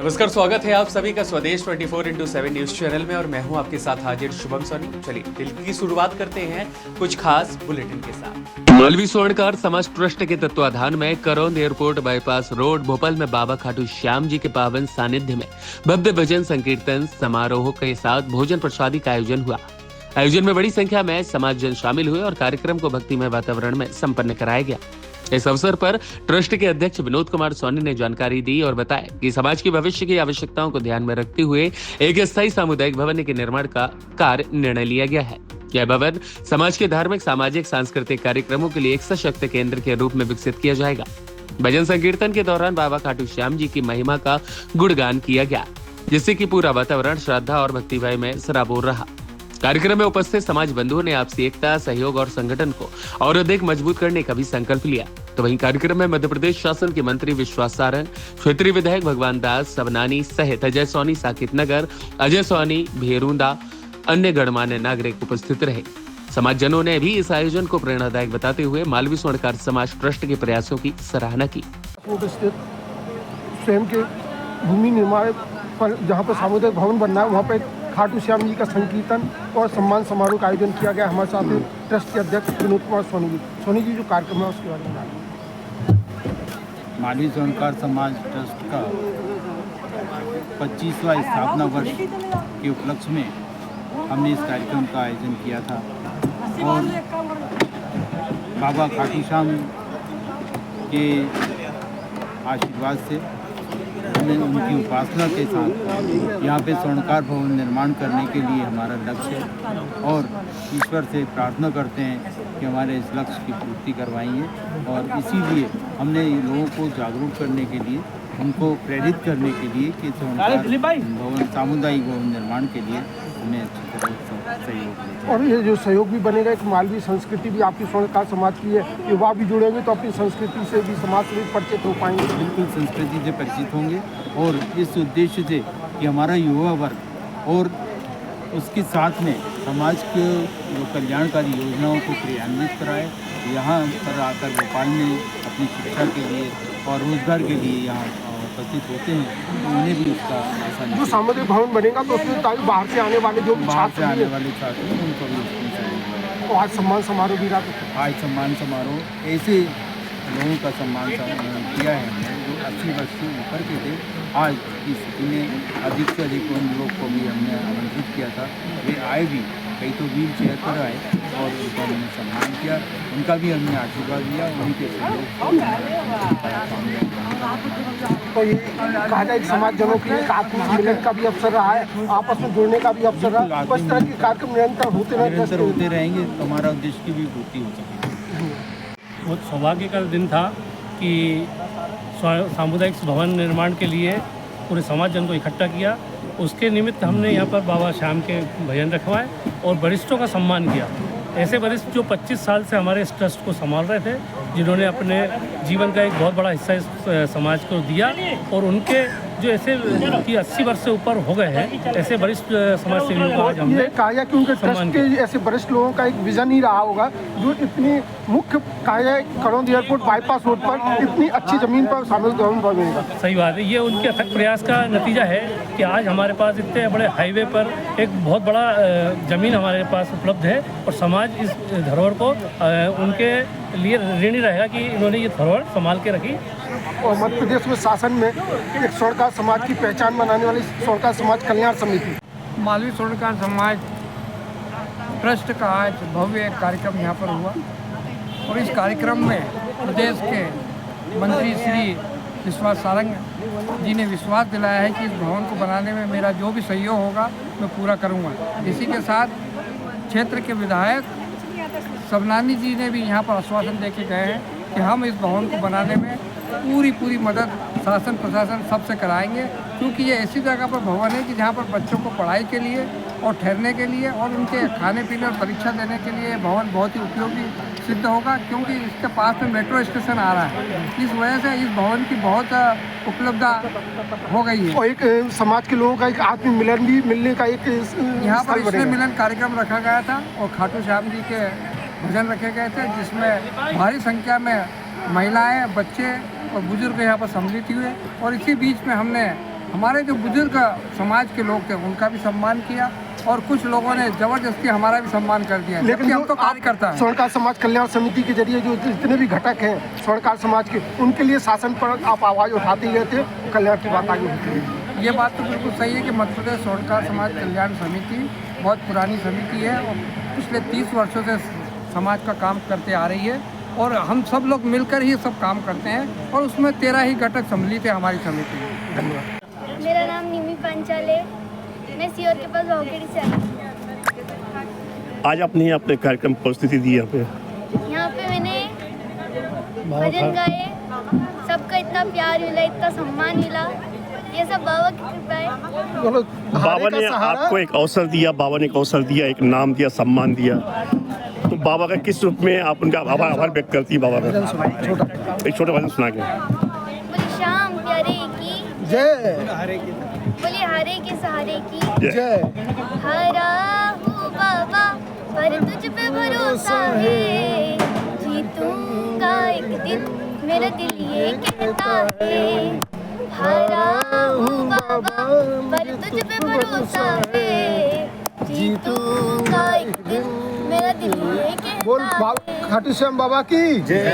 नमस्कार, स्वागत है आप सभी का स्वदेश 24x7 न्यूज चैनल में और मैं हूं आपके साथ हाजिर शुभम सोनी। चलिए दिल की शुरुआत करते हैं कुछ खास बुलेटिन के साथ। मालवी स्वर्णकार समाज ट्रस्ट के तत्वाधान में करौंद एयरपोर्ट बाईपास रोड भोपाल में बाबा खाटू श्याम जी के पावन सानिध्य में भव्य भजन संकीर्तन समारोह के साथ भोजन प्रसादी का आयोजन हुआ। आयोजन में बड़ी संख्या में समाज जन शामिल हुए और कार्यक्रम को भक्तिमय वातावरण में संपन्न कराया गया। इस अवसर पर ट्रस्ट के अध्यक्ष विनोद कुमार सोनी ने जानकारी दी और बताया कि समाज की भविष्य की आवश्यकताओं को ध्यान में रखते हुए एक स्थायी सामुदायिक भवन के निर्माण का कार्य निर्णय लिया गया है। यह भवन समाज के धार्मिक, सामाजिक, सांस्कृतिक कार्यक्रमों के लिए एक सशक्त केंद्र के रूप में विकसित किया जाएगा। भजन संकीर्तन के दौरान बाबा खाटू श्याम जी की महिमा का गुणगान किया गया, जिससे कि पूरा वातावरण श्रद्धा और भक्तिभाव में सराबोर रहा। कार्यक्रम में उपस्थित समाज बंधुओं ने आपसी एकता, सहयोग और संगठन को और अधिक मजबूत करने का भी संकल्प लिया। तो वहीं कार्यक्रम में मध्य प्रदेश शासन के मंत्री विश्वास सारंग, क्षेत्रीय विधायक भगवान दास सबनानी सहित अजय सोनी साकित नगर, अजय सोनी भेरूंदा, अन्य गणमान्य नागरिक उपस्थित रहे। समाजजनों ने भी इस आयोजन को प्रेरणादायक बताते हुए मालवी स्वर्णकार समाज ट्रस्ट के प्रयासों की सराहना की। स्वयं के भूमि निर्माण पर जहाँ पर सामुदायिक भवन बनना है, वहाँ पर खाटू श्याम जी का संकीर्तन और सम्मान समारोह का आयोजन किया गया। हमारे साथ ट्रस्ट के अध्यक्ष विनोद कुमार सोनी जी जो कार्यक्रम है उसके बारे में। मालवी स्वर्णकार समाज ट्रस्ट का 25वां स्थापना वर्ष के उपलक्ष्य में हमने इस कार्यक्रम का आयोजन किया था और बाबा खाटू श्याम के आशीर्वाद से हमने उनकी उपासना के साथ यहाँ पे स्वर्णकार भवन निर्माण करने के लिए हमारा लक्ष्य है और ईश्वर से प्रार्थना करते हैं कि हमारे इस लक्ष्य की पूर्ति करवाएंगे। और इसीलिए हमने लोगों को जागरूक करने के लिए, उनको प्रेरित करने के लिए कि स्वर्णकार भवन सामुदायिक भवन निर्माण के लिए हमें अच्छी तरह सहयोग दें। और ये जो सहयोग भी बनेगा, एक मालवी संस्कृति भी आपकी स्वर्णकार समाज की है, युवा भी जुड़ेंगे तो अपनी संस्कृति से भी, समाज से भी परिचित हो पाएंगे। बिल्कुल संस्कृति से परिचित होंगे और इस उद्देश्य से कि हमारा युवा वर्ग और उसके साथ में समाज के जो कल्याणकारी योजनाओं को क्रियान्वित कराए, यहाँ पर आकर भोपाल में अपनी शिक्षा के लिए और रोजगार के लिए यहाँ उपस्थित होते हैं, तो उन्हें भी उसका आसान जो सामुदायिक भवन बनेगा तो उसमें ताकि बाहर से आने वाले जो बाहर से आने वाले छात्र हैं उनको भी उसमें सहयोग। तो आज सम्मान समारोह भी रहा। आज सम्मान समारोह ऐसे लोगों का सम्मान किया है हमने जो 80 वर्ष से ऊपर के थे। आज की स्थिति में अधिक से अधिक उन लोग को भी हमने आमंत्रित किया था, वे आए भी, कई तो व्हील चेयर पर आए और उनका हमने सम्मान किया, उनका भी हमने आशीर्वाद लिया। उनके तो ये कहा जाए समाजजनों के लिए आत्म मिलन का भी अवसर रहा है, आपस में जुड़ने का भी अवसर रहा है। इस तरह के कार्यक्रम निरंतर होते रहेंगे तो हमारा उद्देश्य की भी पूर्ति हो सकेगी। बहुत सौभाग्य का दिन था कि सामुदायिक भवन निर्माण के लिए पूरे समाज जन को इकट्ठा किया। उसके निमित्त हमने यहाँ पर बाबा श्याम के भजन रखवाए और वरिष्ठों का सम्मान किया। ऐसे वरिष्ठ जो 25 साल से हमारे इस ट्रस्ट को संभाल रहे थे, जिन्होंने अपने जीवन का एक बहुत बड़ा हिस्सा इस समाज को दिया और उनके जो ऐसे कि 80 वर्ष से ऊपर हो गए हैं, ऐसे वरिष्ठ समाज सेवियों को आज हमने कहा कि उनके ट्रस्ट के ऐसे वरिष्ठ लोगों का एक विजन ही रहा होगा जो इतनी मुख्य करौंद एयरपोर्ट बाईपास रोड पर इतनी अच्छी जमीन पर सामुदायिक भवन बनेगा। सही बात है, ये उनके अथक प्रयास का नतीजा है कि आज हमारे पास इतने बड़े हाईवे पर एक बहुत बड़ा जमीन हमारे पास उपलब्ध है और समाज इस धरोहर को उनके लिए ऋणी रहेगा कि इन्होंने ये धरोहर संभाल के रखी। और मध्य प्रदेश में शासन में एक स्वर्णकार समाज की पहचान बनाने वाली स्वर्णकार समाज कल्याण समिति मालवी स्वर्णकार समाज ट्रस्ट का आज भव्य एक कार्यक्रम यहाँ पर हुआ और इस कार्यक्रम में प्रदेश के मंत्री श्री विश्वास सारंग जी ने विश्वास दिलाया है कि इस भवन को बनाने में मेरा जो भी सहयोग होगा मैं पूरा करूँगा। इसी के साथ क्षेत्र के विधायक सबनानी जी ने भी यहाँ पर आश्वासन दे के गए हैं कि हम इस भवन को बनाने में पूरी मदद शासन प्रशासन सबसे कराएंगे, क्योंकि ये ऐसी जगह पर भवन है कि जहाँ पर बच्चों को पढ़ाई के लिए और ठहरने के लिए और उनके खाने पीने और परीक्षा देने के लिए भवन बहुत ही उपयोगी सिद्ध होगा, क्योंकि इसके पास में मेट्रो स्टेशन आ रहा है। इस वजह से इस भवन की बहुत उपलब्धता हो गई है और एक समाज के लोगों का एक आत्म मिलन भी मिलने का एक यहाँ पर इसलिए मिलन कार्यक्रम रखा गया था और खाटू श्याम जी के भजन रखे गए थे, जिसमें भारी संख्या में महिलाएं, बच्चे और बुजुर्ग यहाँ पर सम्मिलित हुए और इसी बीच में हमने हमारे जो बुजुर्ग समाज के लोग थे उनका भी सम्मान किया और कुछ लोगों ने जबरदस्ती हमारा भी सम्मान कर दिया, लेकिन हम तो कार्यकर्ता हैं। स्वर्णकार समाज कल्याण समिति के जरिए जो जितने भी घटक हैं स्वर्णकार समाज के, उनके लिए शासन पर आप आवाज़ उठाते गए थे, कल्याण की बात आगे होती है। ये बात तो बिल्कुल सही है कि मध्य प्रदेश स्वर्णकार समाज कल्याण समिति बहुत पुरानी समिति है और पिछले 30 वर्षों से समाज का काम करते आ रही है और हम सब लोग मिलकर ही सब काम करते हैं और उसमें 13 ही घटक सम्मिलित है हमारी समिति में। धन्यवाद। मेरा नाम निमी पांचाल है, मैं सीहोर के पास भावखेड़ी से आई हूँ। आज आपने अपने कार्यक्रम परिस्थिति दी यहाँ पे। यहाँ पे मैंने भजन गाए, सबका इतना प्यार मिला, इतना सम्मान मिला, ये सब बाबा की कृपा है। बोलो, बाबा ने आपको एक अवसर दिया, बाबा ने एक अवसर दिया, एक नाम दिया, सम्मान दिया, तो बाबा का किस रूप में आप उनका आभार व्यक्त करती है? बाबा का एक छोटा भजन सुना के। बोले श्याम प्यारे की जय, बोले हारे के सहारे की जय। हारा हूँ बाबा पर तुझ पे भरोसा है, जीतूंगा एक दिन मेरा दिल ये कहता है। हारा हूँ बाबा पर तुझ पे भरोसा है, जीतूंगा एक दिन मेरा दिल ये बोल कहता है। खाटू श्याम बाबा की जय।